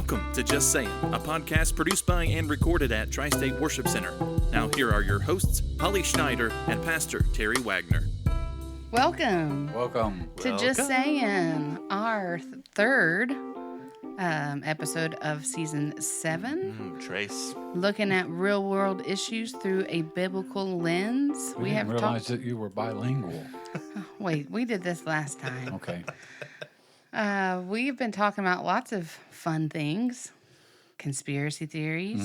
Welcome to Just Saying, a podcast produced by and recorded at Tri-State Worship Center. Now here are your hosts, Holly Schneider and Pastor Terry Wagner. Welcome to Just Saying, our third episode of season 7. Trace. Looking at real world issues through a biblical lens. We didn't realize that you were bilingual. Wait, we did this last time. Okay. We've been talking about lots of fun things. Conspiracy theories.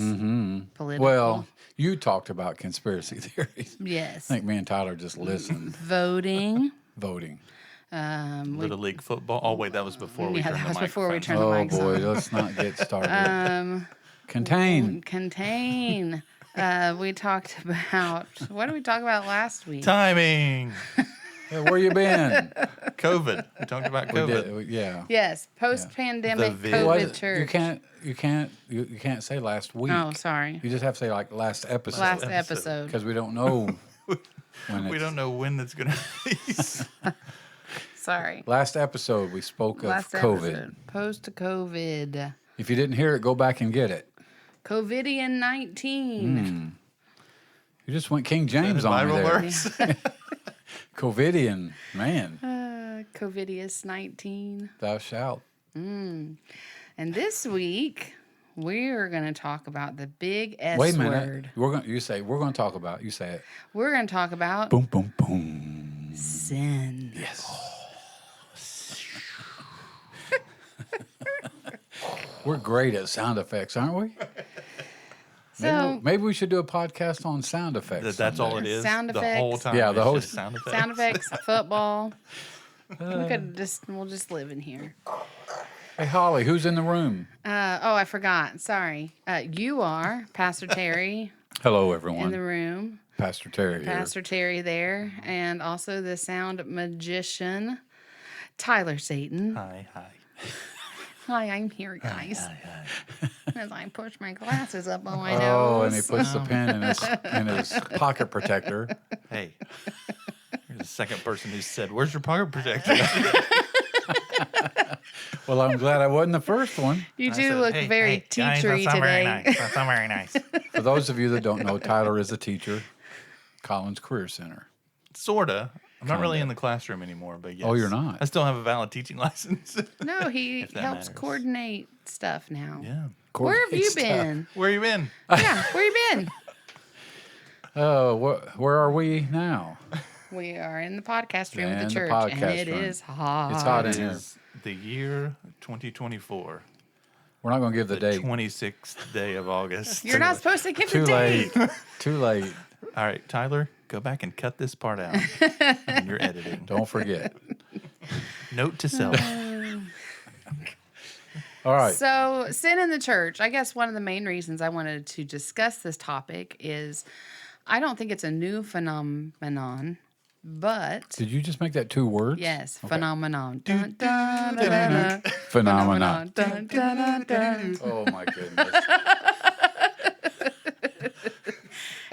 Political. Well, you talked about conspiracy theories. Yes. I think me and Tyler just listened. Voting. Voting. Little League football. Oh, wait, that was before we turned the was before we microphone. turned the Oh, mics boy, on. let's not get started. Contain. We talked about, what did we talk about last week? Timing. Hey, where you been? COVID. We talked about We COVID. did, yeah. Yes, post-pandemic The COVID church. You can't say last week. Oh, sorry. You just have to say like last episode. Last episode. Because we don't know when We it's. don't know when that's going to release. Sorry. Last episode we spoke of Last COVID. episode. Post-COVID. If you didn't hear it, go back and get it. COVIDian-19. You just went King James on me Bible there. verse. COVIDian, man, COVIDius-19. thou shalt. And this week, we're going to talk about the big S Wait a minute. word. We're going to talk about. You say it. We're going to talk about Boom, boom, boom. sin. Yes. We're great at sound effects, aren't we? So, Maybe we should do a podcast on sound effects. That's all someday. it is. Sound The whole effects. time. Yeah, the it's whole- just sound effects. sound effects, football. We'll just live in here. Hey, Holly, who's in the room? I forgot. Sorry. You are Pastor Terry Hello, in the everyone. room. Pastor Terry here. Pastor Terry there, and also the sound magician, Tyler Satan. Hi. Hi, I'm here, guys. Hi. As I push my glasses up on my nose. Oh, and he puts the pen in his pocket protector. Hey. You're the second person who said, "Where's your pocket protector?" Well, I'm glad I wasn't the first one. You I do said, look hey, very guys, teachery that's not very today. nice. That's not very nice. For those of you that don't know, Tyler is a teacher, Collins Career Center. Sorta. I'm not really Kinda. in the classroom anymore, but yes. Oh, you're not? I still have a valid teaching license. No, he If that helps matters. coordinate stuff now. Yeah. Where have you Stuff. been? Where you been? Yeah, where you been? Where are we now? We are in the podcast room of In the the church, podcast and it room. is hot. It's hot in It here. is the year 2024. We're not going to give the The date. 26th day of August. You're not supposed to give Too the date. late. Too late. All right, Tyler, go back and cut this part out when you're editing. Don't forget. Note to self. All right. So, sin in the church. I guess one of the main reasons I wanted to discuss this topic is I don't think it's a new phenomenon, but Did you just make that 2 words? yes, Okay. phenomenon. Dun, dun, dun, dun, dun. Phenomenon. Dun, dun, dun, dun. Oh, my goodness.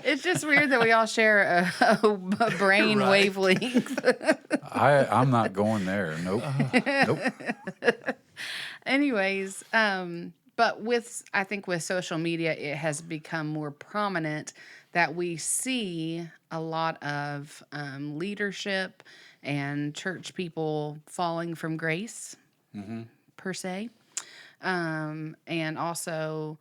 It's just weird that we all share a brain Right. wavelength. I'm not going there. Nope. Nope. Anyways, but I think with social media, it has become more prominent that we see a lot of leadership and church people falling from grace, per se. And also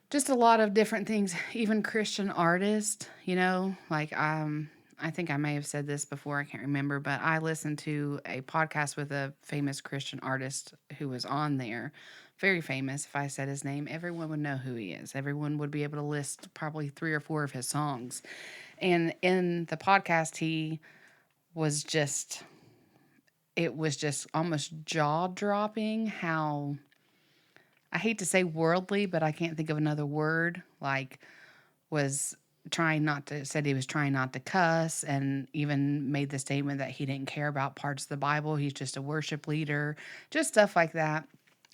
just a lot of different things, even Christian artists, like I think I may have said this before, I can't remember, but I listened to a podcast with a famous Christian artist who was on there. Very famous. If I said his name, everyone would know who he is. Everyone would be able to list probably 3 or 4 of his songs. And in the podcast, it was just almost jaw-dropping how, I hate to say worldly, but I can't think of another word, said he was trying not to cuss, and even made the statement that he didn't care about parts of the Bible. He's just a worship leader, just stuff like that.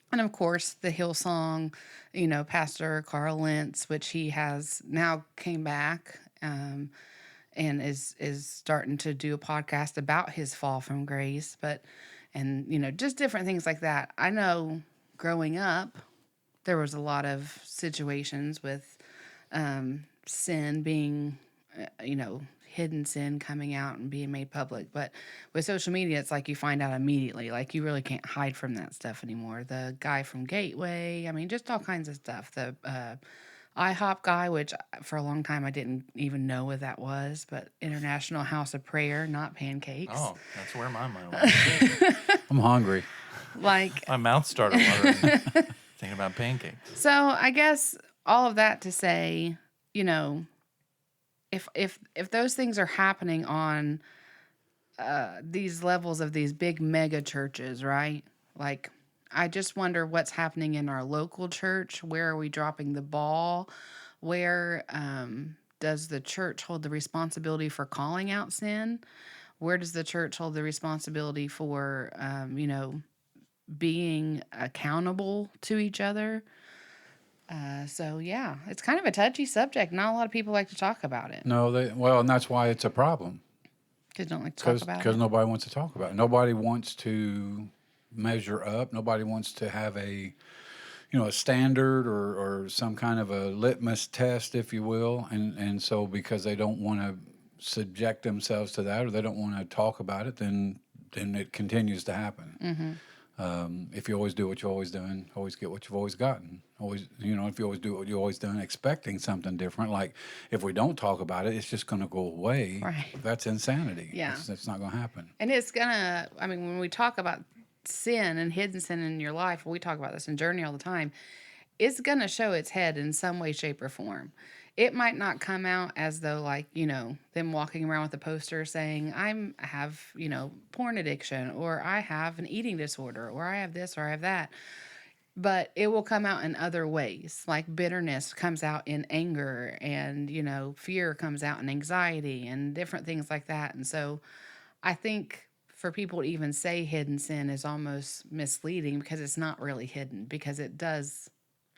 And of course, the Hillsong, Pastor Carl Lentz, which he has now came back and is starting to do a podcast about his fall from grace, just different things like that. I know growing up, there was a lot of situations with sin being, hidden sin coming out and being made public. But with social media, it's like you find out immediately. Like you really can't hide from that stuff anymore. The guy from Gateway, I mean, just all kinds of stuff. The IHOP guy, which for a long time I didn't even know what that was, but International House of Prayer, not pancakes. Oh, that's where my mind went. I'm hungry. Like, My mouth started watering thinking about pancakes. so I guess all of that to say, if those things are happening on these levels of these big mega churches, right? Like, I just wonder what's happening in our local church. Where are we dropping the ball? Where does the church hold the responsibility for calling out sin? Where does the church hold the responsibility for, being accountable to each other? So yeah, it's kind of a touchy subject. Not a lot of people like to talk about it No, and that's why it's a problem. because don't like to talk about Because it. nobody wants to talk about it. Nobody wants to measure up. Nobody wants to have a standard or some kind of a litmus test, if you will. And so because they don't want to subject themselves to that, or they don't want to talk about it, then it continues to happen. If you always do what you've always done, always get what you've always gotten. Always, if you always do what you've always done, expecting something different, like if we don't talk about it, it's just going to go away. Right. That's insanity. Yeah. It's not going to happen. And it's gonna, I mean, when we talk about sin and hidden sin in your life, we talk about this in Journey all the time, it's gonna show its head in some way, shape, or form. It might not come out as though, like, them walking around with a poster saying, I have, porn addiction, or I have an eating disorder, or I have this, or I have that. But it will come out in other ways. Like bitterness comes out in anger, and, fear comes out in anxiety, and different things like that. And so I think for people to even say hidden sin is almost misleading, because it's not really hidden, because it does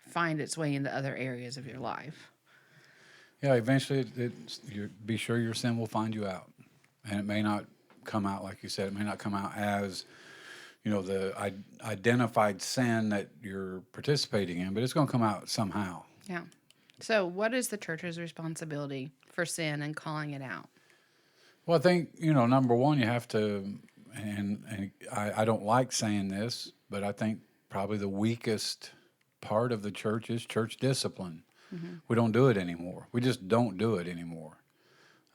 find its way into other areas of your life. Yeah, eventually, you be sure your sin will find you out, and it may not come out like you said. It may not come out as the identified sin that you're participating in, but it's going to come out somehow. Yeah. So, what is the church's responsibility for sin and calling it out? Well, I think number one, you have to, and I don't like saying this, but I think probably the weakest part of the church is church discipline. We don't do it anymore. We just don't do it anymore.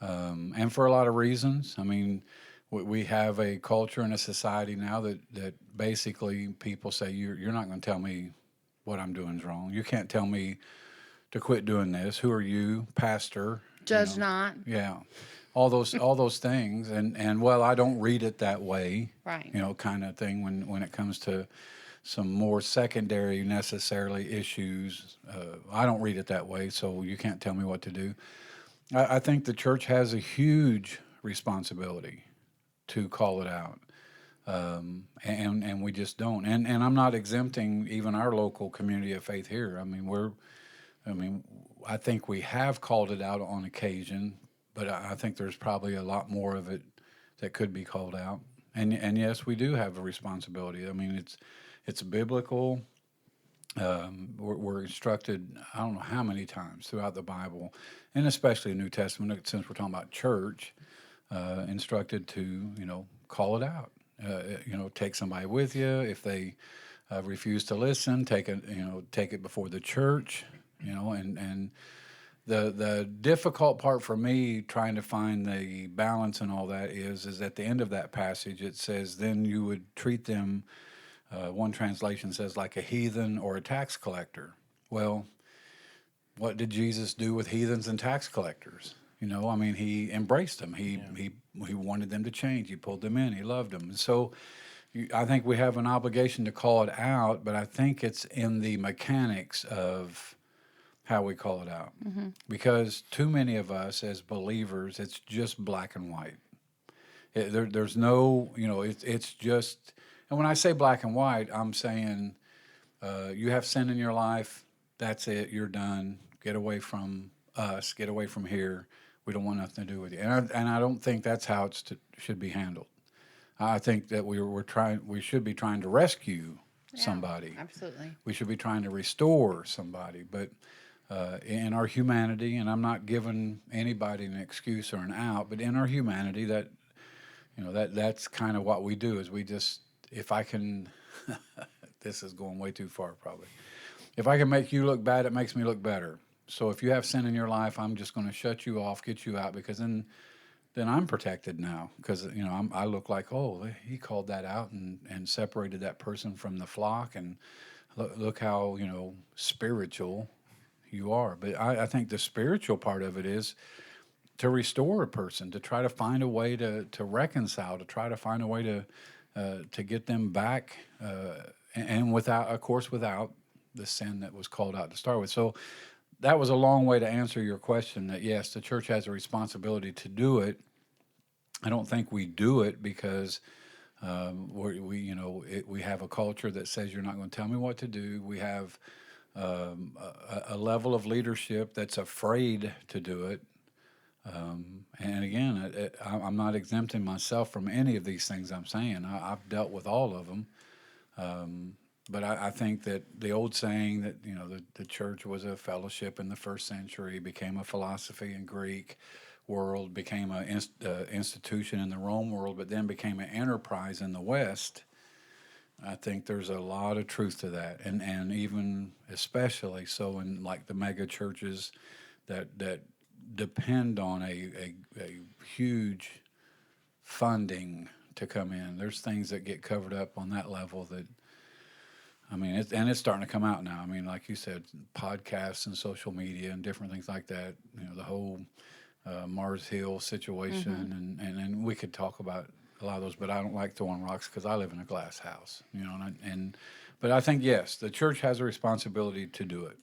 And for a lot of reasons. I mean, we have a culture and a society now that basically people say, you're not going to tell me what I'm doing is wrong. You can't tell me to quit doing this. Who are you, pastor? Judge not. Yeah. All those things. And well, I don't read it that way. Right. Kind of thing when it comes to some more secondary necessarily issues. I don't read it that way, so you can't tell me what to do. I think the church has a huge responsibility to call it out, and we just don't. And I'm not exempting even our local community of faith here. I think we have called it out on occasion, but I think there's probably a lot more of it that could be called out. And yes, we do have a responsibility. I mean, it's biblical. We're instructed, I don't know how many times throughout the Bible, and especially the New Testament, since we're talking about church, instructed to, call it out. Take somebody with you. If they refuse to listen, take it before the church, and the difficult part for me trying to find the balance and all that is at the end of that passage, it says, then you would treat them, one translation says, like a heathen or a tax collector. Well, what did Jesus do with heathens and tax collectors? He embraced them. He wanted them to change. He pulled them in. He loved them. And so I think we have an obligation to call it out, but I think it's in the mechanics of how we call it out. Mm-hmm. Because too many of us as believers, it's just black and white. There's no, it's just, and when I say black and white, I'm saying you have sin in your life, that's it, you're done, get away from us, get away from here, we don't want nothing to do with you. And I don't think that's how it should be handled. I think that we should be trying to rescue somebody. Absolutely. We should be trying to restore somebody. But in our humanity, and I'm not giving anybody an excuse or an out, but in our humanity, that's kind of what we do. Is we just, if I can, this is going way too far probably. If I can make you look bad, it makes me look better. So if you have sin in your life, I'm just going to shut you off, get you out, because then I'm protected now. Because I look like, oh, he called that out and separated that person from the flock, and look how spiritual you are. But I think the spiritual part of it is to restore a person, to try to find a way to reconcile, to try to find a way to get them back, and without the sin that was called out to start with. So that was a long way to answer your question. That yes, the church has a responsibility to do it. I don't think we do it because we have a culture that says you're not going to tell me what to do. We have a level of leadership that's afraid to do it. And again, I'm not exempting myself from any of these things I'm saying. I've dealt with all of them. But I think that the old saying that, the church was a fellowship in the first century, became a philosophy in Greek world, became an institution in the Rome world, but then became an enterprise in the West. I think there's a lot of truth to that. And even especially so in like the mega churches that depend on a huge funding to come in. There's things that get covered up on that level that, it's starting to come out now. Like you said, podcasts and social media and different things like that. The whole Mars Hill situation, and we could talk about a lot of those. But I don't like throwing rocks because I live in a glass house. But I think yes, the church has a responsibility to do it.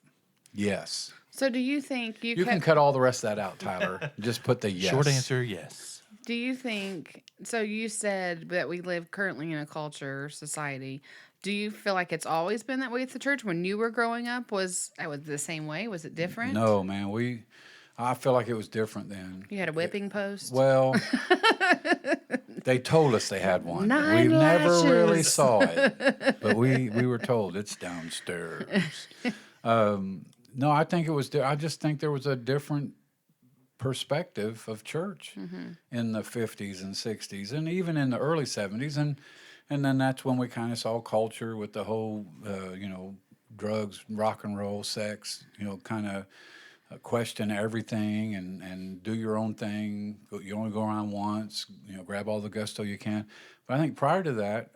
Yes. So do you think you can cut all the rest of that out, Tyler? Just put the yes. Short answer, yes. Do you think, so you said that we live currently in a culture, society. Do you feel like it's always been that way at the church? When you were growing up, was it the same way? Was it different? No, man. I feel like it was different then. You had a whipping post? Well, they told us they had one. 9 We never really lashes. saw it, but we were told it's downstairs. No, I think it was. I just think there was a different perspective of church in the 50s and 60s, and even in the early 70s, and then that's when we kind of saw culture with the whole, drugs, rock and roll, sex, kind of question everything and do your own thing. You only go around once, grab all the gusto you can. But I think prior to that,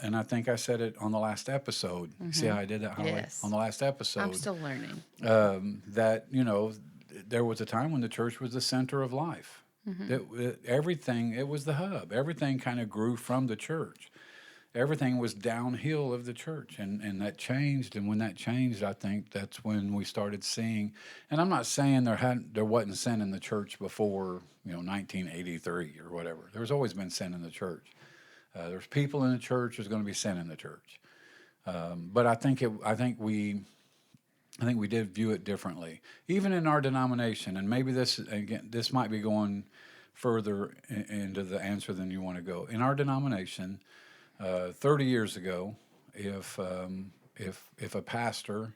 and I think I said it on the last episode. See how I did that, Holly? Yes. On the last episode. I'm still learning. That, there was a time when the church was the center of life. Everything, it was the hub. Everything kind of grew from the church. Everything was downhill of the church, and that changed. And when that changed, I think that's when we started seeing. And I'm not saying there wasn't sin in the church before 1983 or whatever. There's always been sin in the church. There's people in the church. There's going to be sin in the church. But I think we did view it differently, even in our denomination. And maybe this might be going further into the answer than you want to go. In our denomination, 30 years ago, if a pastor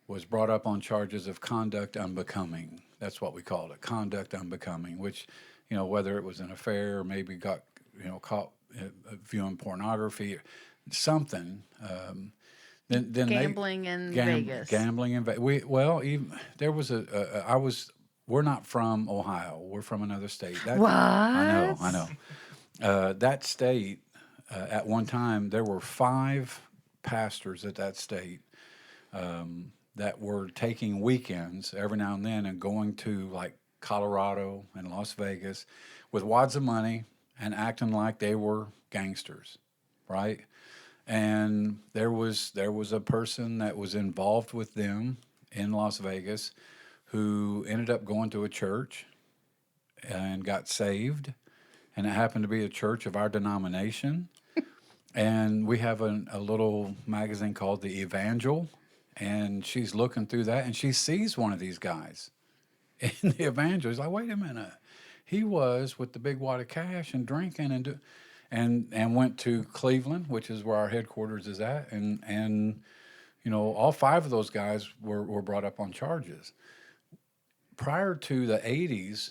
was brought up on charges of conduct unbecoming, that's what we called it, conduct unbecoming, which, whether it was an affair or maybe got, caught viewing pornography or something, then Gambling in Vegas. Gambling in Vegas. There was we're not from Ohio. We're from another state. What? I know. That state, at one time, there were 5 pastors at that state that were taking weekends every now and then and going to like Colorado and Las Vegas with wads of money and acting like they were gangsters, right? And there was a person that was involved with them in Las Vegas who ended up going to a church and got saved. And it happened to be a church of our denomination. And we have a little magazine called The Evangel. And she's looking through that and she sees one of these guys in The Evangel. She's like, wait a minute. He was with the big wad of cash and drinking and went to Cleveland, which is where our headquarters is at, and all 5 of those guys were brought up on charges. Prior to the 80s,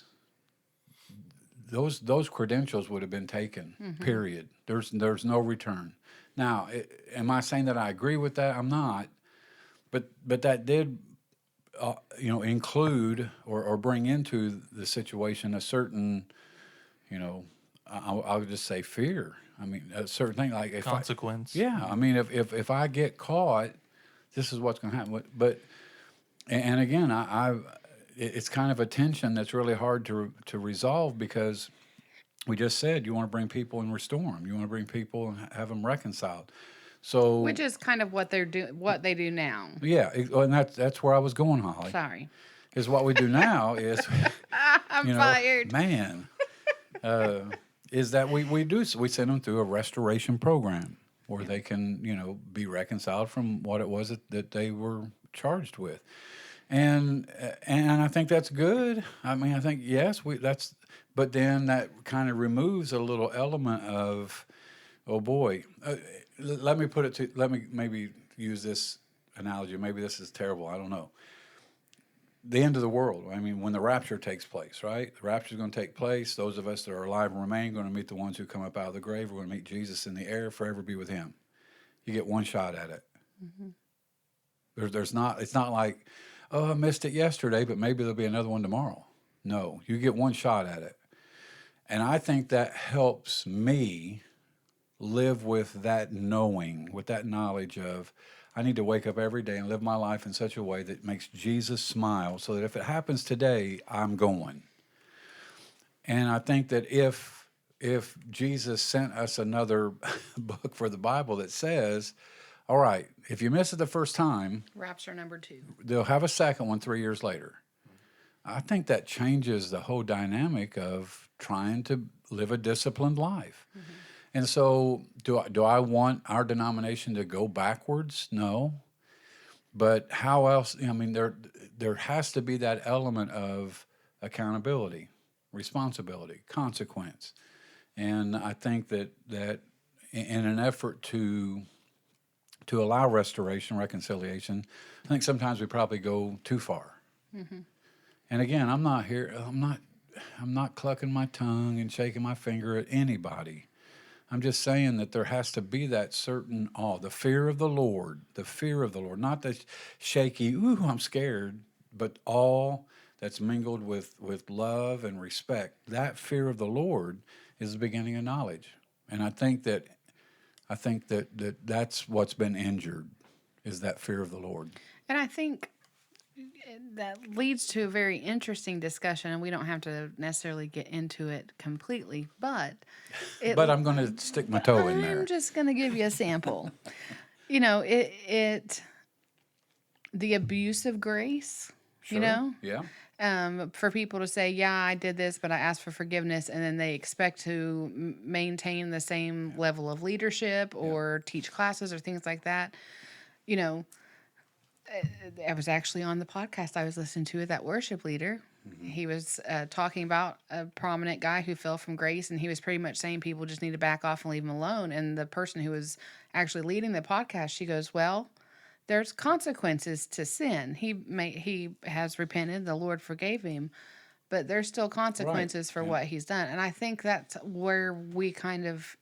those credentials would have been taken. Period. There's no return. Now, am I saying that I agree with that? I'm not. But that did, include or bring into the situation a certain, I'll just say fear. I mean, a certain thing like if Consequence. I mean, if I get caught, this is what's going to happen. But and again, it's kind of a tension that's really hard to resolve, because we just said you want to bring people and restore them. You want to bring people and have them reconciled. So, Which is kind of what they do now. yeah, and that's where I was going, Holly. Sorry. Is what we do now is I'm fired. Man, is that we send them through a restoration program where they can be reconciled from what it was that they were charged with. And I think that's good. I mean, I think yes, but then that kind of removes a little element of, oh boy. Let me maybe use this analogy. Maybe this is terrible. I don't know. The end of the world. I mean, when the rapture takes place, right? The rapture is going to take place. Those of us that are alive and remain are going to meet the ones who come up out of the grave. We're going to meet Jesus in the air, forever be with him. You get one shot at it. There's not. It's not like, oh, I missed it yesterday, but maybe there'll be another one tomorrow. No, you get one shot at it. And I think that helps me live with that knowing, with that knowledge of, I need to wake up every day and live my life in such a way that makes Jesus smile, so that if it happens today, I'm going. And I think that if Jesus sent us another book for the Bible that says, all right, if you miss it the first time, Rapture number 2. they'll have a second one 3 years later. I think that changes the whole dynamic of trying to live a disciplined life. And so do I want our denomination to go backwards? No. But how else? I mean, there has to be that element of accountability, responsibility, consequence. And I think that in an effort to allow restoration, reconciliation, I think sometimes we probably go too far. And again, I'm not clucking my tongue and shaking my finger at anybody. I'm just saying that there has to be that certain awe, the fear of the Lord, not the shaky, ooh, I'm scared, but awe that's mingled with love and respect. That fear of the Lord is the beginning of knowledge. And I think that that's what's been injured, is that fear of the Lord. And I think that leads to a very interesting discussion, and we don't have to necessarily get into it completely, but I'm going to stick my toe in there. I'm just going to give you a sample. The abuse of grace, Yeah. for people to say, yeah, I did this, but I asked for forgiveness, and then they expect to maintain the same level of leadership or teach classes or things like that. I was actually on the podcast I was listening to with that worship leader. He was talking about a prominent guy who fell from grace, and he was pretty much saying people just need to back off and leave him alone. And the person who was actually leading the podcast, she goes, well, there's consequences to sin. He has repented. The Lord forgave him, but there's still consequences for what he's done. And I think that's where we kind of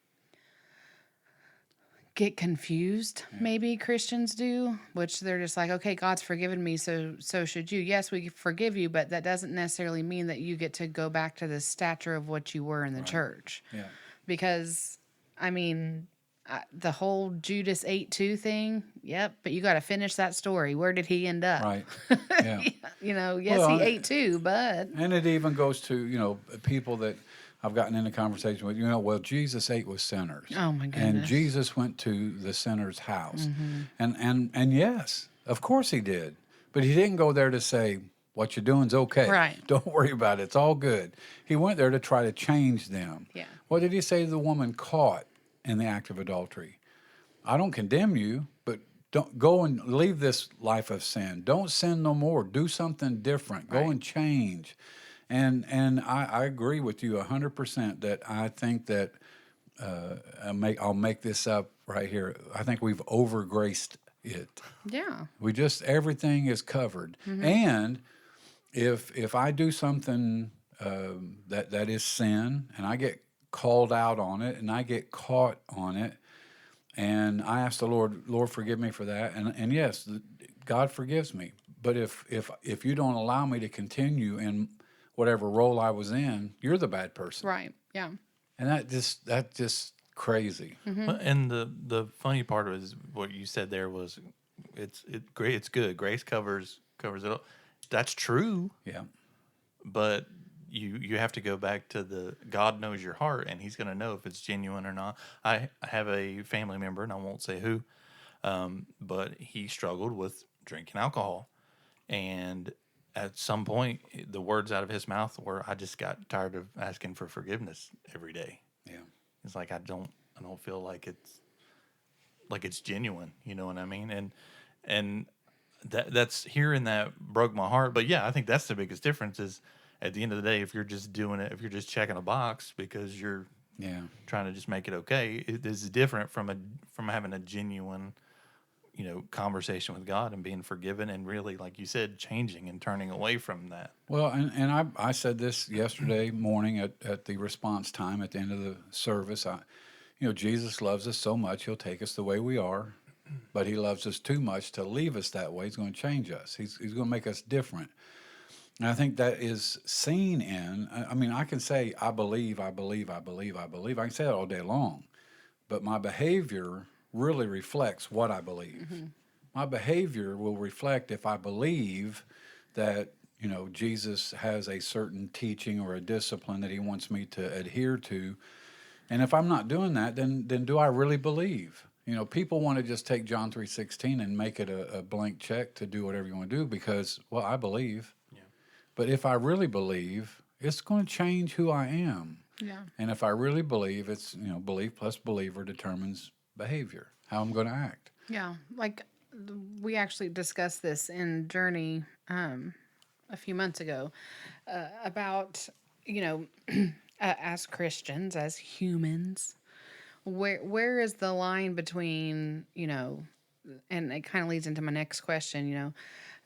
get confused. Maybe Christians do, which they're just like, okay, God's forgiven me, so should you. Yes, we forgive you, but that doesn't necessarily mean that you get to go back to the stature of what you were in the church. Yeah. Because, I mean, the whole Judas 8-2 thing, yep, but you got to finish that story. Where did he end up? Right. Yeah. Yes, he ate too, but... And it even goes to, people that I've gotten into conversation with, well, Jesus ate with sinners. Oh, my goodness. And Jesus went to the sinner's house. And yes, of course he did. But he didn't go there to say, what you're doing's okay. Right. Don't worry about it. It's all good. He went there to try to change them. Yeah. What did he say to the woman caught in the act of adultery? I don't condemn you, but don't go and leave this life of sin. Don't sin no more. Do something different. Go and change. And I agree with you 100% that I think that I'll make this up right here. I think we've overgraced it. Yeah. Everything is covered. And if I do something that is sin, and I get called out on it, and I get caught on it, and I ask the Lord, forgive me for that, and yes, God forgives me. But if you don't allow me to continue in whatever role I was in, you're the bad person. Right. Yeah. And that's just crazy. Well, and the funny part is what you said there was, it's great. It's good. Grace covers it all. That's true. Yeah. But you have to go back to the God knows your heart, and He's going to know if it's genuine or not. I have a family member, and I won't say who, but he struggled with drinking alcohol, and at some point, the words out of his mouth were, "I just got tired of asking for forgiveness every day." Yeah. It's like I don't feel like it's genuine. You know what I mean? And that's hearing that broke my heart. But yeah, I think that's the biggest difference is at the end of the day, if you're just doing it, if you're just checking a box because you're trying to just make it okay, it is different from having a genuine, conversation with God and being forgiven and really, like you said, changing and turning away from that. Well, and I said this yesterday morning at the response time at the end of the service. Jesus loves us so much, He'll take us the way we are, but He loves us too much to leave us that way. He's going to change us. He's going to make us different. And I think that is seen in, I can say, I believe. I can say that all day long, but my behavior really reflects what I believe. My behavior will reflect if I believe that, Jesus has a certain teaching or a discipline that He wants me to adhere to. And if I'm not doing that, then do I really believe? People want to just take John 3:16 and make it a blank check to do whatever you want to do because, well, I believe. Yeah. But if I really believe, it's going to change who I am. Yeah. And if I really believe, it's, belief plus believer determines behavior, how I'm going to act. Yeah. Like we actually discussed this in Journey a few months ago about, as Christians, as humans, where is the line between, and it kind of leads into my next question,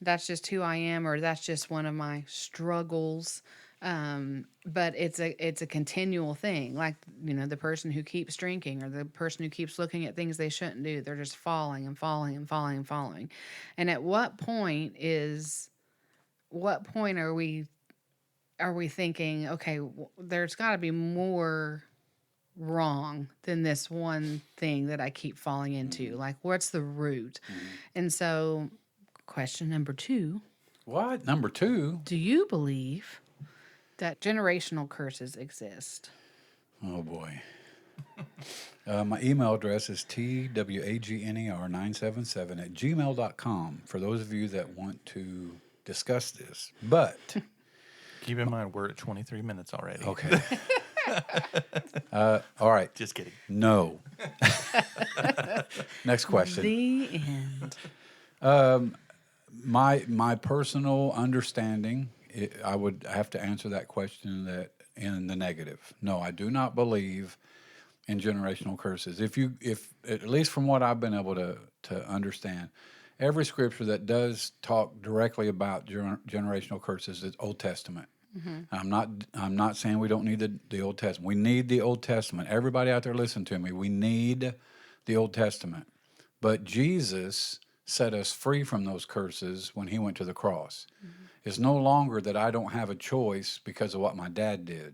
that's just who I am, or that's just one of my struggles. But it's a continual thing. Like, the person who keeps drinking or the person who keeps looking at things they shouldn't do, they're just falling and falling and falling and falling. And at what point are we thinking, okay, there's got to be more wrong than this one thing that I keep falling into? Like, what's the root? And so, question number 2. What? Number 2? Do you believe that generational curses exist? Oh, boy. My email address is twagner977@gmail.com for those of you that want to discuss this. But keep in mind, we're at 23 minutes already. Okay. All right. Just kidding. No. Next question. The end. My personal understanding, I would have to answer that question in the negative. No, I do not believe in generational curses. If at least from what I've been able to understand, every scripture that does talk directly about generational curses is Old Testament. I'm not saying we don't need the Old Testament. We need the Old Testament. Everybody out there, listen to me. We need the Old Testament. But Jesus set us free from those curses when He went to the cross. It's no longer that I don't have a choice because of what my dad did.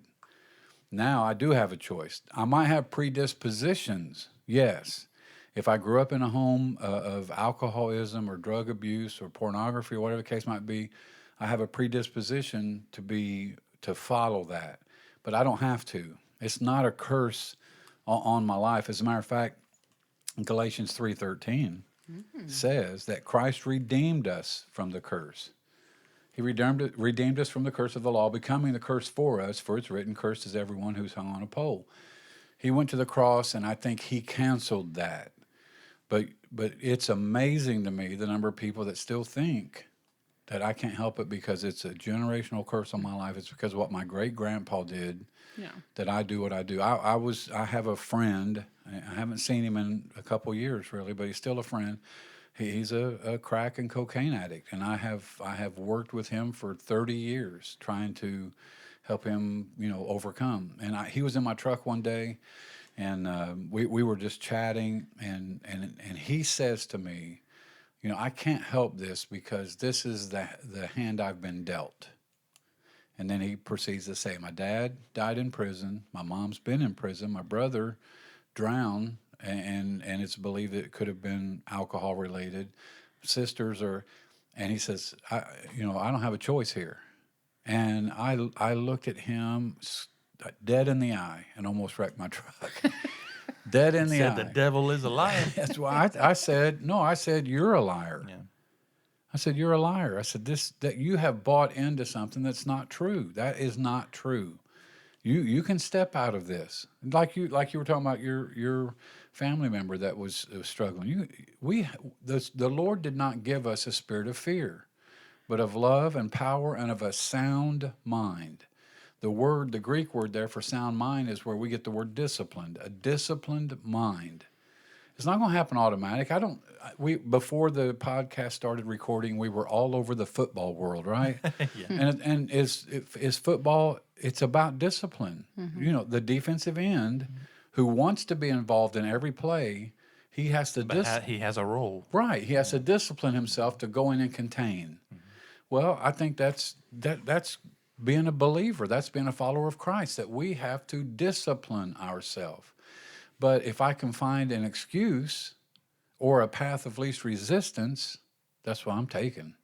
Now I do have a choice. I might have predispositions, yes. If I grew up in a home of alcoholism or drug abuse or pornography or whatever the case might be, I have a predisposition to follow that. But I don't have to. It's not a curse on my life. As a matter of fact, Galatians 3:13 says that Christ redeemed us from the curse. He redeemed us from the curse of the law, becoming the curse for us, for it's written, cursed is everyone who's hung on a pole. He went to the cross, and I think He canceled that. But it's amazing to me the number of people that still think that I can't help it because it's a generational curse on my life. It's because of what my great grandpa did Yeah. that I do what I do. I have a friend. I haven't seen him in a couple years really, but he's still a friend. He's a crack and cocaine addict, and I have worked with him for 30 years trying to help him, overcome. And he was in my truck one day, and we were just chatting, and he says to me, I can't help this because this is the hand I've been dealt. And then he proceeds to say, my dad died in prison, my mom's been in prison, my brother drowned, and it's believed it could have been alcohol related. Sisters and he says, I don't have a choice here. And I looked at him dead in the eye and almost wrecked my truck. Dead in the eye. Said the devil is a liar. That's why I said, you're a liar. Yeah. I said, you're a liar. I said, that you have bought into something that's not true. That is not true. You can step out of this. Like you were talking about your family member that was struggling. The Lord did not give us a spirit of fear, but of love and power and of a sound mind. The Greek word there for sound mind is where we get the word disciplined, a disciplined mind. It's not going to happen automatic. Before the podcast started recording, we were all over the football world, right? Yeah. And is football, it's about discipline. Mm-hmm. The defensive end who wants to be involved in every play, he has to He has a role. Right. He has to discipline himself to go in and contain. Mm-hmm. Well, I think that's being a believer. That's being a follower of Christ, that we have to discipline ourselves. But if I can find an excuse or a path of least resistance, that's what I'm taking.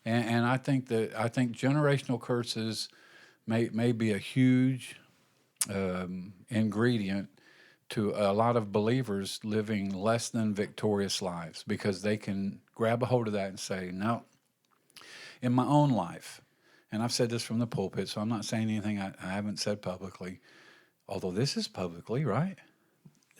And I think generational curses may be a huge ingredient to a lot of believers living less than victorious lives, because they can grab a hold of that and say, no, in my own life, and I've said this from the pulpit, so I'm not saying anything I haven't said publicly, although this is publicly, right?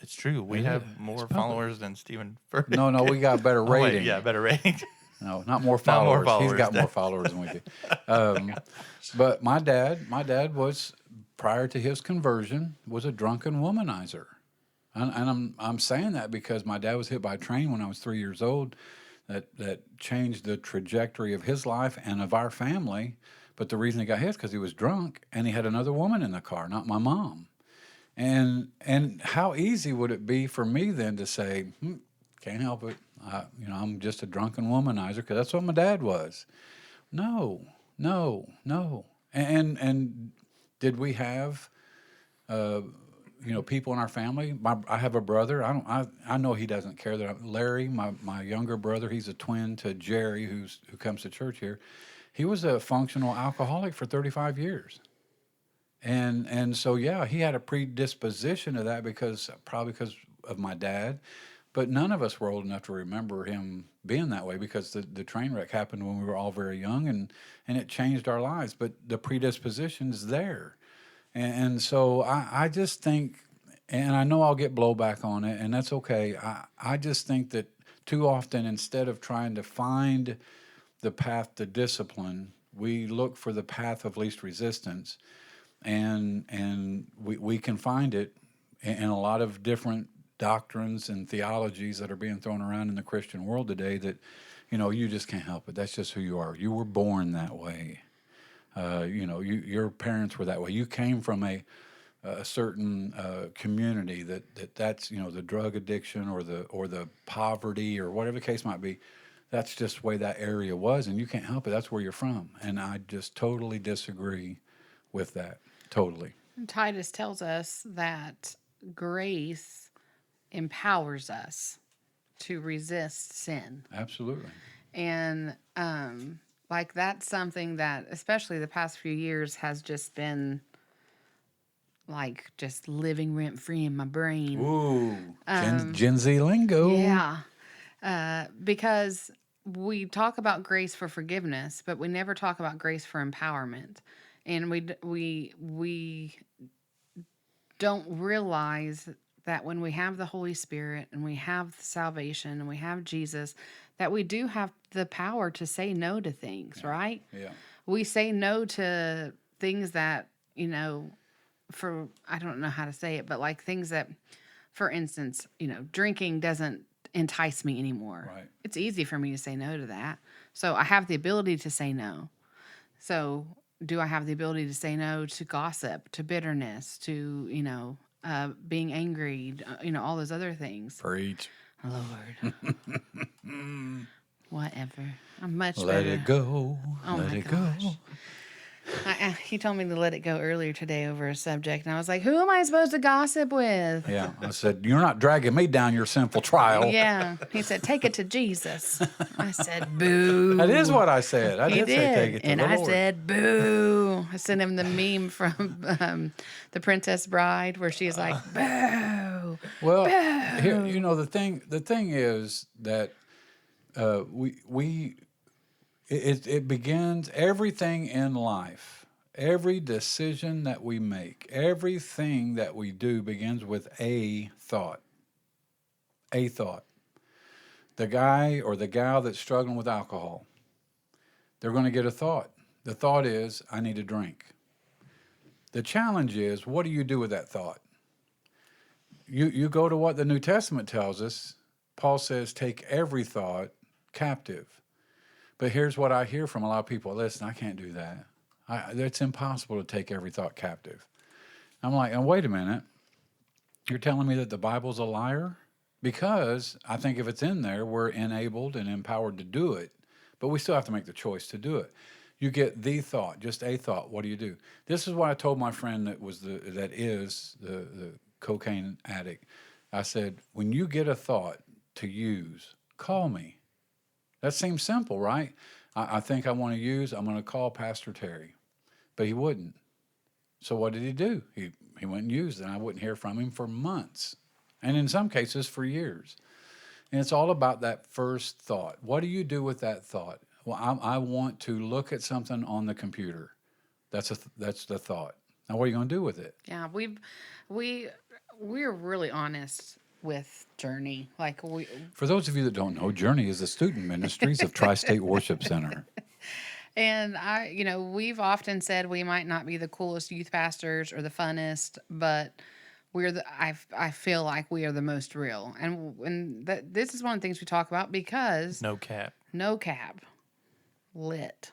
It's true. We have more followers than Stephen Furtick. No, we got a better Oh, wait, rating. yeah, better rating. No, not more followers. followers. He's got more followers than we do. But my dad was, prior to his conversion, was a drunken womanizer. And I'm saying that because my dad was hit by a train when I was 3 years old. That changed the trajectory of his life and of our family. But the reason he got hit is because he was drunk and he had another woman in the car, not my mom. And how easy would it be for me then to say, can't help it. I'm just a drunken womanizer, because that's what my dad was. No. And did we have, people in our family? I have a brother. I know he doesn't care that Larry, my younger brother, he's a twin to Jerry, who comes to church here. He was a functional alcoholic for 35 years. And so, yeah, he had a predisposition to that probably because of my dad. But none of us were old enough to remember him being that way, because the train wreck happened when we were all very young, and it changed our lives. But the predisposition's there. And so I just think, and I know I'll get blowback on it, and that's okay. I just think that too often, instead of trying to find the path to discipline, we look for the path of least resistance. And we can find it in a lot of different doctrines and theologies that are being thrown around in the Christian world today, that, you just can't help it. That's just who you are. You were born that way. Your parents were that way. You came from a certain community that's the drug addiction or the poverty or whatever the case might be. That's just the way that area was, and you can't help it. That's where you're from. And I just totally disagree with that. Totally. Titus tells us that grace empowers us to resist sin. Absolutely. And that's something that, especially the past few years, has just been just living rent free in my brain. Ooh, Gen Z lingo. Yeah. Because we talk about grace for forgiveness, but we never talk about grace for empowerment. And we don't realize that when we have the Holy Spirit and we have salvation and we have Jesus, that we do have the power to say no to things, right? Yeah. We say no to things that, I don't know how to say it, but like things that, for instance, drinking doesn't entice me anymore. Right. It's easy for me to say no to that. So I have the ability to say no. So do I have the ability to say no to gossip, to bitterness, to, being angry, all those other things? Preach. Lord. Whatever. I'm much Let better. it go. Oh Let my it gosh. go. He told me to let it go earlier today over a subject, and I was like, who am I supposed to gossip with? Yeah. I said, you're not dragging me down your sinful trial. Yeah. He said, take it to Jesus. I said, boo. That is what I said. I He did say take it to and the I Lord. said, boo. I sent him the meme from The Princess Bride where she's like, boo. Well, here, the thing is that it begins everything in life. Every decision that we make, everything that we do begins with a thought. A thought. The guy or the gal that's struggling with alcohol, they're going to get a thought. The thought is, I need a drink. The challenge is, what do you do with that thought? You go to what the New Testament tells us. Paul says, take every thought captive. But here's what I hear from a lot of people. Listen, I can't do that. It's impossible to take every thought captive. I'm like, oh, wait a minute. You're telling me that the Bible's a liar? Because I think if it's in there, we're enabled and empowered to do it. But we still have to make the choice to do it. You get the thought, just a thought. What do? This is what I told my friend that is the cocaine addict. I said, when you get a thought to use, call me. That seems simple, right? I think I want to use, I'm going to call Pastor Terry. But he wouldn't. So what did he do? He went and used, and I wouldn't hear from him for months. And in some cases, for years. And it's all about that first thought. What do you do with that thought? Well, I want to look at something on the computer. That's the thought. Now, what are you going to do with it? Yeah, we're really honest with Journey. For those of you that don't know, Journey is the student ministries of Tri-State Worship Center. And we've often said we might not be the coolest youth pastors or the funnest, but I feel like we are the most real. And this is one of the things we talk about because No cap. lit.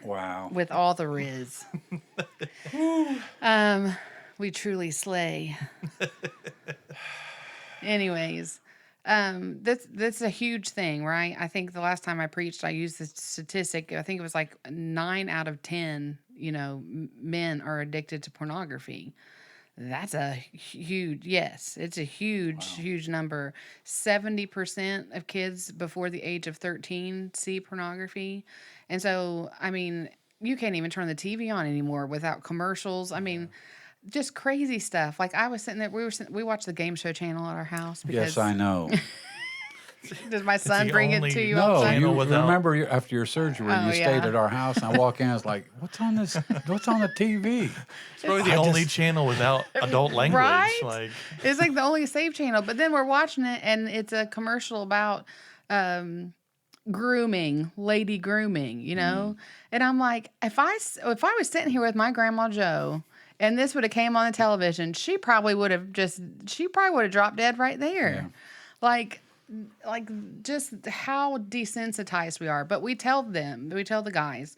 Wow. With all the riz. We truly slay. Anyways, that's a huge thing, right? I think the last time I preached, I used the statistic. I think it was like 9 out of 10, men are addicted to pornography. That's a huge, yes, it's a huge number. 70% of kids before the age of 13 see pornography. And so, I mean, you can't even turn the TV on anymore without commercials. I mean, just crazy stuff. Like I was sitting there, we watched the game show channel at our house. Because Yes, I know. Does my son the bring it only- to you all the No, time? channel you without- remember after your surgery, Oh, you yeah. stayed at our house, and I walk in, I was like, what's on this? What's on the TV? It's probably the only channel without adult language. Right? Like, It's like the only safe channel. But then we're watching it, and it's a commercial about grooming, lady grooming, And I'm like, if I was sitting here with my grandma Jo, and this would have came on the television, she probably would have dropped dead right there. Yeah. Like just how desensitized we are. But we tell the guys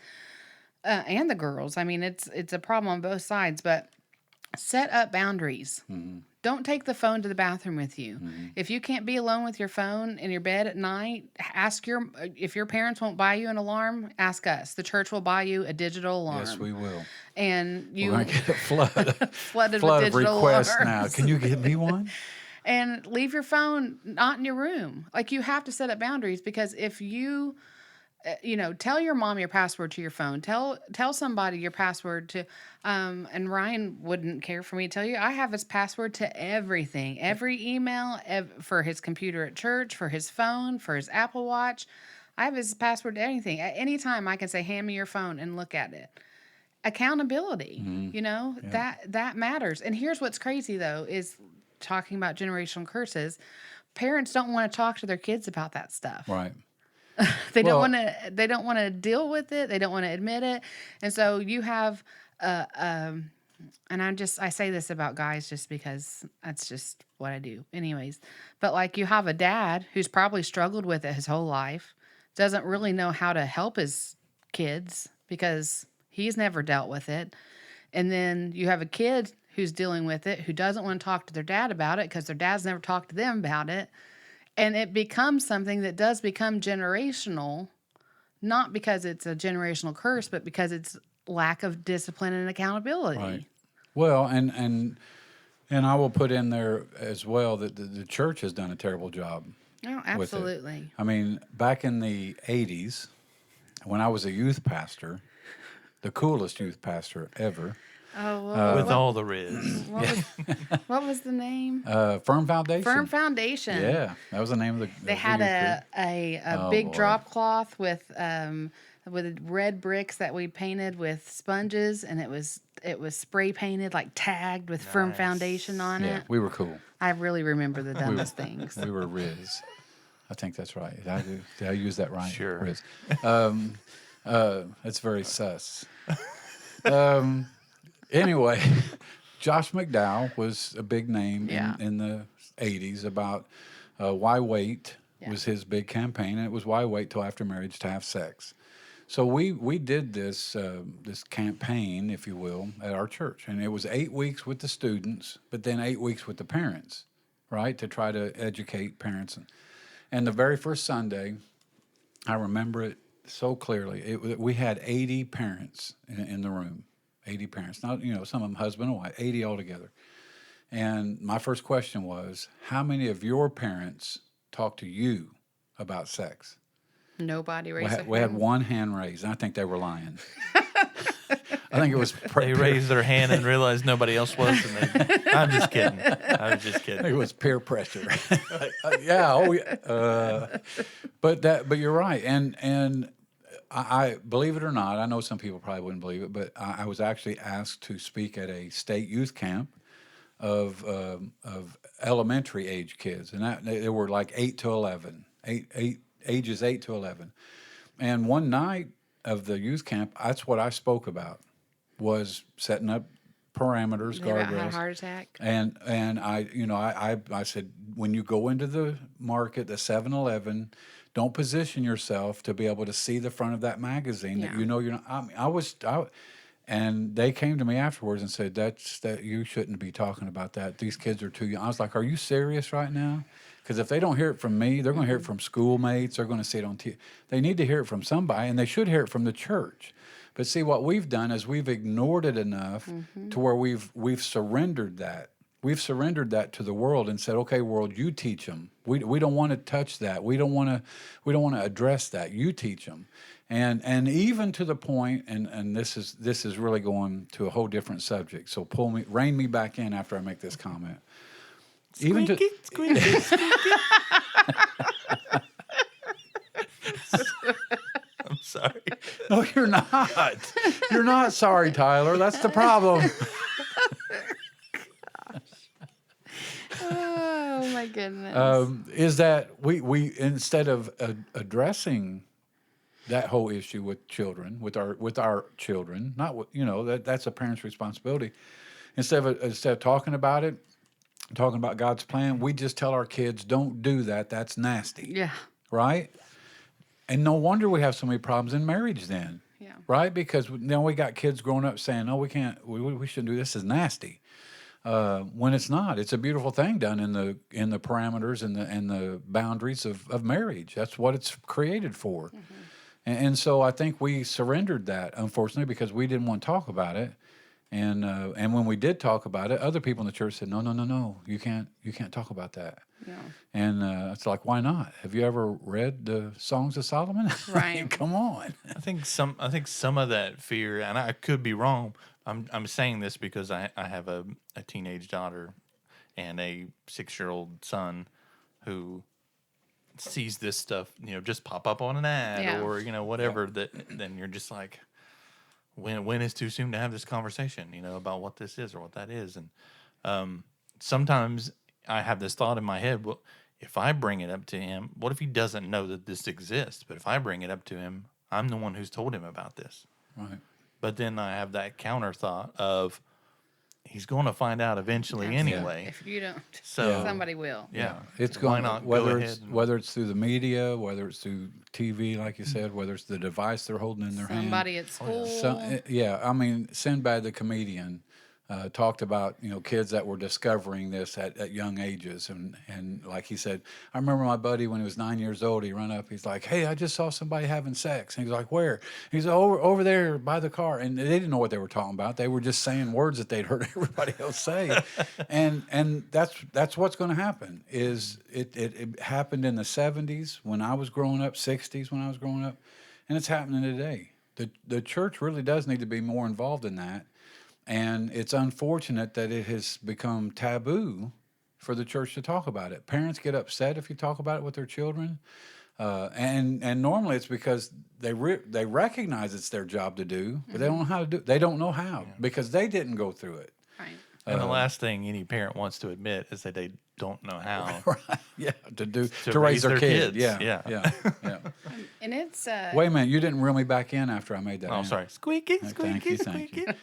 and the girls. I mean, it's a problem on both sides. But set up boundaries. Mm-hmm. Don't take the phone to the bathroom with you. Mm-hmm. If you can't be alone with your phone in your bed at night, if your parents won't buy you an alarm, ask us. The church will buy you a digital alarm. Yes, we will. And We're going to get a flooded flood with of digital requests now. alarms. Can you get me one? And leave your phone not in your room. Like, you have to set up boundaries, because if you, tell your mom your password to your phone. Tell somebody your password to, and Ryan wouldn't care for me to tell you, I have his password to everything. Every email, for his computer at church, for his phone, for his Apple Watch. I have his password to anything. At any time, I can say, hand me your phone and look at it. Accountability, that matters. And here's what's crazy, though, is talking about generational curses. Parents don't want to talk to their kids about that stuff. Right. They Well- don't want to deal with it. They don't want to admit it. And so you have and I say this about guys just because that's just what I do anyways. But like you have a dad who's probably struggled with it his whole life, doesn't really know how to help his kids because he's never dealt with it. And then you have a kid who's dealing with it who doesn't want to talk to their dad about it because their dad's never talked to them about it. And it becomes something that does become generational, not because it's a generational curse, but because it's lack of discipline and accountability. Right. Well, and I will put in there as well that the church has done a terrible job. Oh, with it. absolutely. I mean, back in the 80s, when I was a youth pastor, the coolest youth pastor ever, Oh, well, With all the riz. what was the name? Firm Foundation. Firm Foundation. Yeah, that was the name of the. They of the had youth group. a Oh, big boy. drop cloth with red bricks that we painted with sponges, and it was spray painted, like tagged with Firm Nice. Foundation on Yeah, it. we were cool. I really remember the dumbest things. We were Riz. I think that's right. Did I use that right? Sure. Riz. It's very sus. Anyway, Josh McDowell was a big name Yeah. in the 80s about why wait Yeah. was his big campaign, and it was why wait till after marriage to have sex. So we did this this campaign, if you will, at our church, and it was 8 weeks with the students, but then 8 weeks with the parents, right, to try to educate parents. And the very first Sunday, I remember it so clearly. We had 80 parents in the room, 80 parents. Not some of them husband and wife, 80 altogether. And my first question was, how many of your parents talk to you about sex? Nobody raised their We had hand. one hand raised, and I think they were lying. I think it was. They raised their hand and realized nobody else was. I'm just kidding. I was just I think kidding. it was peer pressure. Yeah. Oh, yeah. But you're right, and I believe it or not, I know some people probably wouldn't believe it, but I was actually asked to speak at a state youth camp of elementary age kids, and they were like 8 to 11, ages 8 to 11, and one night of the youth camp, that's what I spoke about, was setting up parameters, They about had a guardrails. heart attack. And I said, when you go into the market, the 7-Eleven, don't position yourself to be able to see the front of that magazine that Yeah. you know you're not. And they came to me afterwards and said, that you shouldn't be talking about that. These kids are too young. I was like, are you serious right now? Because if they don't hear it from me, they're going to hear it from schoolmates. They're going to see it on TV. They need to hear it from somebody, and they should hear it from the church. But see, what we've done is we've ignored it enough to where we've surrendered that. We've surrendered that to the world and said, "Okay, world, you teach them. We don't want to touch that. We don't want to address that. You teach them." And even to the point, and this is really going to a whole different subject. So rein me back in after I make this comment. Even to I'm sorry. no, you're not. You're not sorry, Tyler. That's the problem. Oh my goodness. Is that we instead of addressing that whole issue with children, with our children, not that's a parent's responsibility. Instead of talking about it, talking about God's plan, we just tell our kids, don't do that. That's nasty. Yeah. Right? And no wonder we have so many problems in marriage then. Yeah. Right? Because now we got kids growing up saying, "No, we can't. We shouldn't do this. Is nasty." When it's not. It's a beautiful thing done in the parameters and the boundaries of marriage. That's what it's created for. Mm-hmm. And so I think we surrendered that, unfortunately, because we didn't want to talk about it. And when we did talk about it, other people in the church said, "No, you can't talk about that." Yeah. And it's like, why not? Have you ever read the Songs of Solomon? Right. Come on. I think some of that fear, and I could be wrong. I'm saying this because I have a teenage daughter and a 6-year-old son who sees this stuff, just pop up on an ad Yeah. or whatever. That then you're just like, when is too soon to have this conversation? About what this is or what that is. And sometimes I have this thought in my head. Well, if I bring it up to him, what if he doesn't know that this exists? But if I bring it up to him, I'm the one who's told him about this. Right. But then I have that counter thought of he's going to find out eventually Absolutely. anyway. If you don't, So somebody will. yeah, It's why going not whether go it's ahead and- whether it's through the media, whether it's through TV, like you said, whether it's the device they're holding in their hand. Somebody at school. Yeah, I mean, Sinbad the comedian talked about kids that were discovering this at young ages, and like he said, I remember my buddy when he was 9 years old. He run up, he's like, "Hey, I just saw somebody having sex." And he's like, "Where?" He's over there by the car, and they didn't know what they were talking about. They were just saying words that they'd heard everybody else say, and that's what's going to happen. Is it happened in the 70s when I was growing up, 60s when I was growing up, and it's happening today. The church really does need to be more involved in that. And it's unfortunate that it has become taboo for the church to talk about it. Parents get upset if you talk about it with their children, and normally it's because they recognize it's their job to do, but they don't know how to do. They don't know how because they didn't go through it. Right. And the last thing any parent wants to admit is that they don't know how. Right? Yeah, to raise raise their their kid. kids. Yeah. Yeah. And it's Wait a minute, you didn't reel me back in after I made that. Oh, in. sorry. Squeaky, Thank squeaky, you, thank squeaky. you.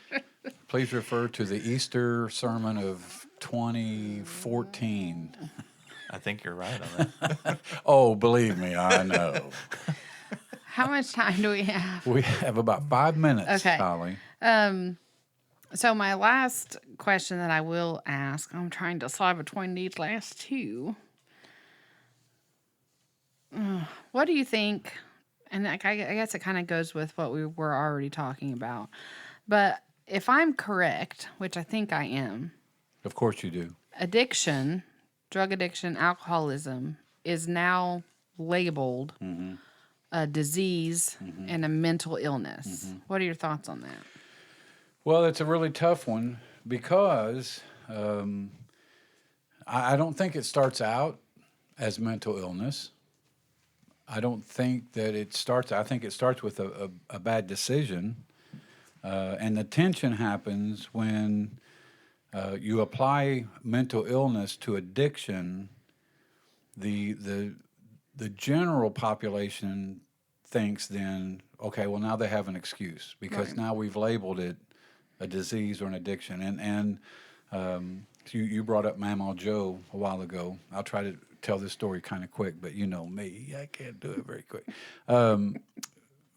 Please refer to the Easter sermon of 2014. I think you're right on that. Oh, believe me, I know. how much time do we have? We have about 5 minutes, Okay. Holly. So my last question that I will ask, I'm trying to decide between these last two. What do you think? And I guess it kind of goes with what we were already talking about. But if I'm correct, which I think I am, Of course you do. addiction, drug addiction, alcoholism is now labeled a disease and a mental illness. What are your thoughts on that? Well, it's a really tough one because I don't think it starts out as mental illness. I don't think that it starts. I think it starts with a bad decision, and the tension happens when you apply mental illness to addiction. The general population thinks then, okay, well now they have an excuse because Right. now we've labeled it a disease or an addiction. And you brought up Mamaw Joe a while ago. I'll try to tell this story kind of quick, but you know me, I can't do it very quick.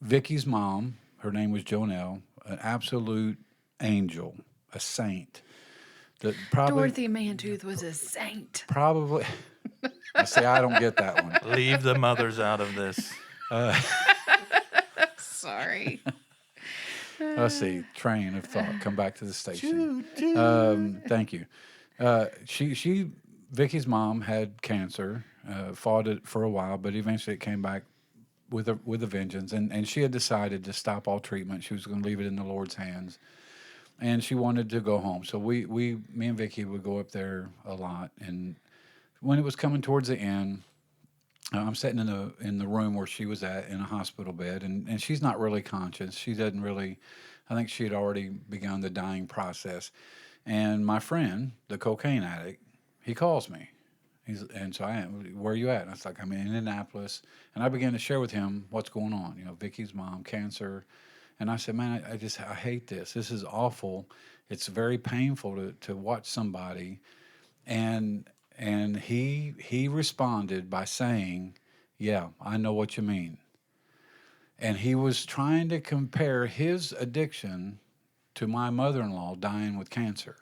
Vicky's mom, her name was Jonelle, an absolute angel, a saint. That probably, Dorothy Mantooth was a saint. probably. See, I don't get that one. Leave the mothers out of this. Sorry. Let's see. Train of thought. Come back to the station. Thank you. Vicky's mom had cancer. Fought it for a while, but eventually it came back with a vengeance. And she had decided to stop all treatment. She was going to leave it in the Lord's hands, and she wanted to go home. So me and Vicky would go up there a lot. And when it was coming towards the end, I'm sitting in the room where she was at in a hospital bed, and she's not really conscious. She doesn't really. I think she had already begun the dying process. And my friend, the cocaine addict, he calls me. So I am, where are you at? And I was like, I'm in Indianapolis. And I began to share with him what's going on. Vicky's mom, cancer. And I said, man, I hate this. This is awful. It's very painful to watch somebody. And he responded by saying, yeah, I know what you mean. And he was trying to compare his addiction to my mother-in-law dying with cancer.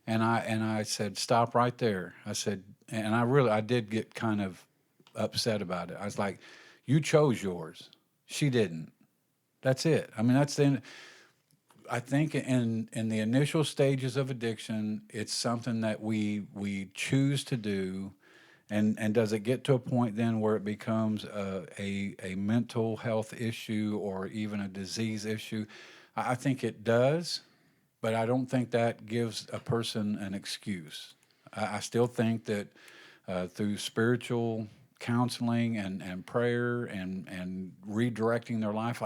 And I said, stop right there. I said, and I did get kind of upset about it. I was like, you chose yours. She didn't. That's it. I mean, I think in the initial stages of addiction, it's something that we choose to do. And does it get to a point then where it becomes a mental health issue or even a disease issue? I think it does, but I don't think that gives a person an excuse. I still think that through spiritual counseling and prayer and redirecting their life,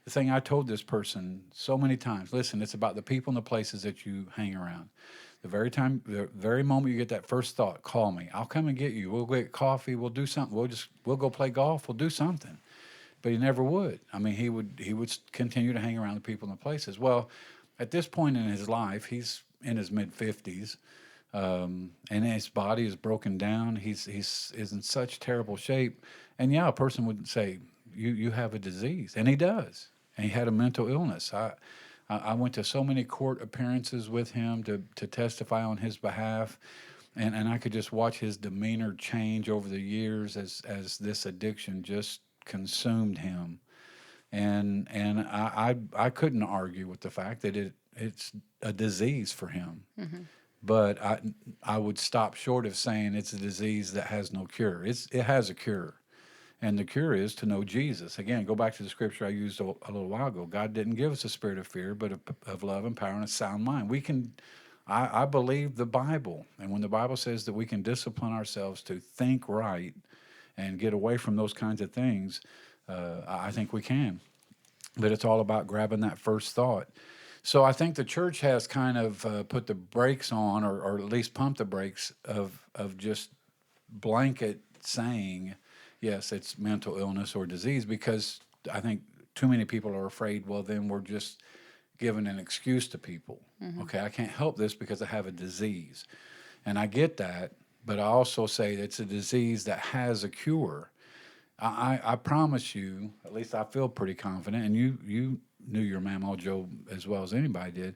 the thing I told this person so many times, listen, it's about the people and the places that you hang around. The very moment you get that first thought, call me. I'll come and get you. We'll get coffee. We'll do something. We'll go play golf. We'll do something. But he never would. I mean, he would continue to hang around the people and the places. Well, at this point in his life, he's in his mid-50s, and his body is broken down. He's in such terrible shape. And yeah, a person would say, you have a disease. And he does. And he had a mental illness. I went to so many court appearances with him to testify on his behalf. And I could just watch his demeanor change over the years as this addiction just consumed him. And I couldn't argue with the fact that it's a disease for him. Mm-hmm. But I would stop short of saying it's a disease that has no cure. It has a cure. And the cure is to know Jesus. Again, go back to the scripture I used a little while ago. God didn't give us a spirit of fear, but of love and power and a sound mind. I believe the Bible. And when the Bible says that we can discipline ourselves to think right and get away from those kinds of things, I think we can. But it's all about grabbing that first thought. So I think the church has kind of put the brakes on, or at least pumped the brakes of just blanket saying, yes, it's mental illness or disease, because I think too many people are afraid, well, then we're just giving an excuse to people. Mm-hmm. Okay, I can't help this because I have a disease. And I get that, but I also say it's a disease that has a cure. I promise you, at least I feel pretty confident, and you knew your Mamaw Joe as well as anybody did.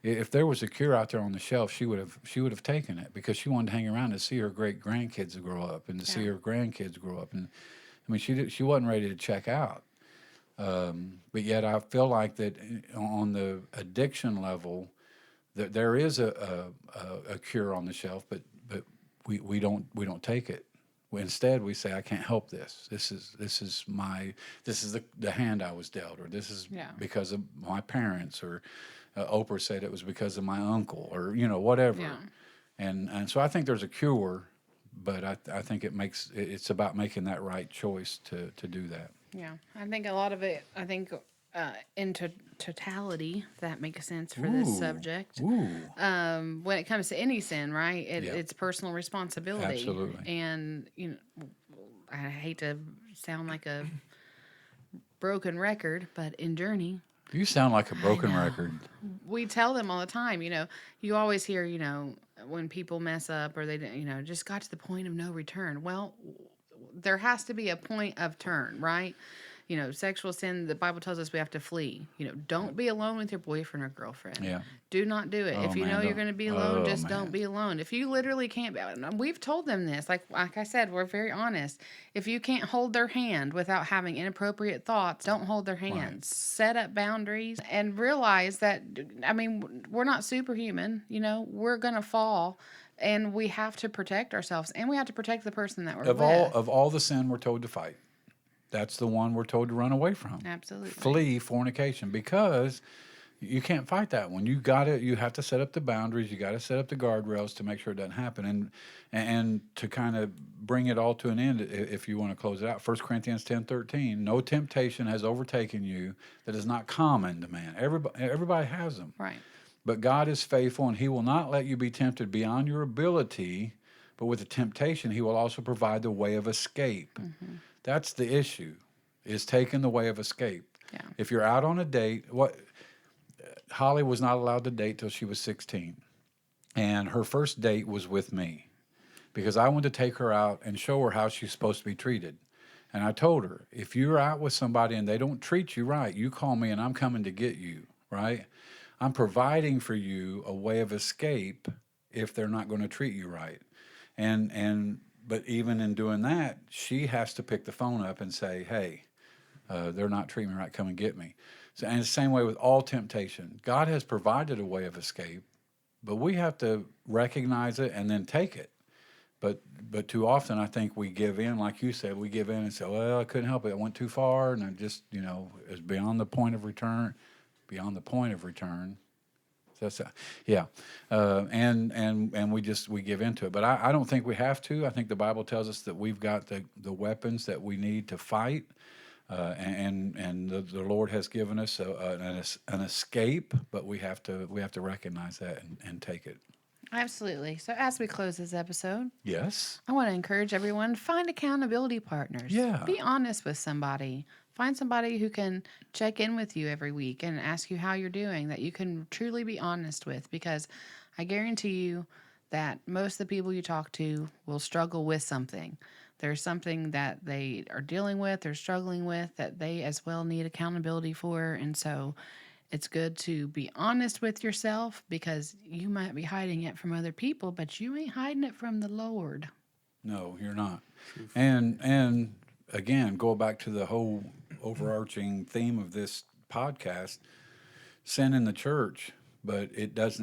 If there was a cure out there on the shelf, she would have taken it, because she wanted to hang around to see her great grandkids grow up and to see her grandkids grow up. And I mean, she wasn't ready to check out. But yet, I feel like that on the addiction level, that there is a cure on the shelf, but we don't take it. Instead, we say, I can't help this. This is the hand I was dealt, or this is because of my parents, or Oprah said it was because of my uncle, or whatever. Yeah. And so I think there's a cure, but I think it's about making that right choice to do that. Yeah, I think a lot of it. In totality, that makes sense for this subject. When it comes to any sin, right? It's personal responsibility. Absolutely. And I hate to sound like a broken record, but in Journey, you sound like a broken record. We tell them all the time. You always hear, when people mess up or they, just got to the point of no return. Well, there has to be a point of turn, right? Sexual sin, the Bible tells us we have to flee. Don't be alone with your boyfriend or girlfriend. Yeah. Do not do it. If you know you're going to be alone, don't be alone. If you literally can't be, we've told them this. Like I said, we're very honest. If you can't hold their hand without having inappropriate thoughts, don't hold their hands. Right. Set up boundaries and realize that, we're not superhuman. We're going to fall. And we have to protect ourselves, and we have to protect the person that we're with. Of all the sin we're told to fight, that's the one we're told to run away from. Absolutely. Flee fornication, because you can't fight that one. You have to set up the boundaries. You got to set up the guardrails to make sure it doesn't happen. And to kind of bring it all to an end, if you want to close it out, 1 Corinthians 10:13, no temptation has overtaken you that is not common to man. Everybody has them. Right. But God is faithful, and he will not let you be tempted beyond your ability, but with the temptation, he will also provide the way of escape. Mm-hmm. That's the issue, is taking the way of escape. Yeah. If you're out on a date, Holly was not allowed to date till she was 16. And her first date was with me, because I wanted to take her out and show her how she's supposed to be treated. And I told her, if you're out with somebody and they don't treat you right, you call me and I'm coming to get you, right? I'm providing for you a way of escape if they're not going to treat you right. But even in doing that, she has to pick the phone up and say, hey, they're not treating me right, come and get me. So, and it's the same way with all temptation. God has provided a way of escape, but we have to recognize it and then take it. But too often, I think we give in, like you said, we give in and say, well, I couldn't help it. I went too far, and I just, it's beyond the point of return. Beyond the point of return. So and we give into it. But I don't think we have to. I think the Bible tells us that we've got the weapons that we need to fight, and the Lord has given us an escape. But we have to recognize that and take it. Absolutely. So as we close this episode, Yes. I want to encourage everyone, find accountability partners. Yeah. Be honest with somebody. Find somebody who can check in with you every week and ask you how you're doing, that you can truly be honest with, because I guarantee you that most of the people you talk to will struggle with something. There's something that they are dealing with, they're struggling with, that they as well need accountability for. And so it's good to be honest with yourself, because you might be hiding it from other people, but you ain't hiding it from the Lord. No, you're not. And again, go back to the whole overarching theme of this podcast: sin in the church, but it does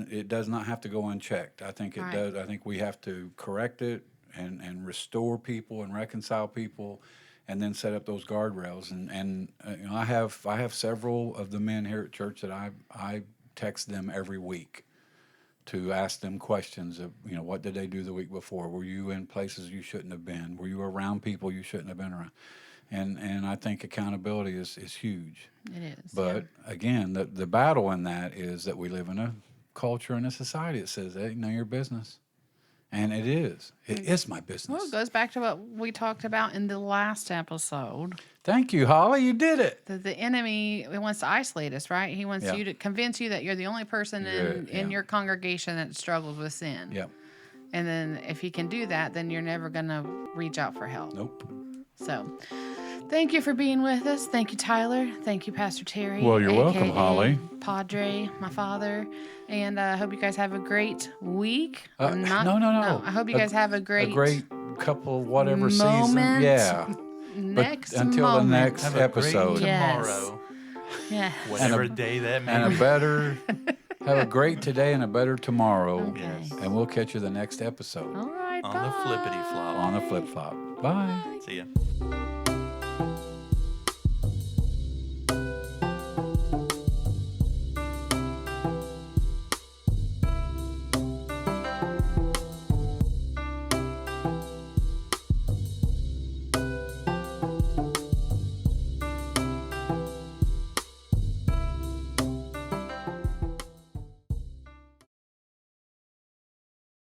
not have to go unchecked. I think it Right. does. I think we have to correct it and restore people and reconcile people, and then set up those guardrails. And you know, I have several of the men here at church that I text them every week to ask them questions of, you know, what did they do the week before? Were you in places you shouldn't have been? Were you around people you shouldn't have been around? And I think accountability is huge. It is. But again, the battle in that is that we live in a culture and a society that says, hey, know your business. And it is. It is my business. Well, it goes back to what we talked about in the last episode. Thank you, Holly. You did it. That the enemy wants to isolate us, right? He wants Yeah. you to convince you that you're the only person in your congregation that struggles with sin. Yep. And then if he can do that, then you're never going to reach out for help. Nope. So thank you for being with us. Thank you, Tyler. Thank you, Pastor Terry. Well, you're welcome, AKA Holly. Padre, my father. And I hope you guys have a great week. No. I hope you guys have a great couple whatever season. moment Yeah. next but until moment. the next Have a episode. great Yes. tomorrow, Yeah. whatever day that may And be. a better, have a great today and a better tomorrow. Okay. Yes. And we'll catch you the next episode All right. On the bye. flippity flop. on the flip flop. Bye. See ya.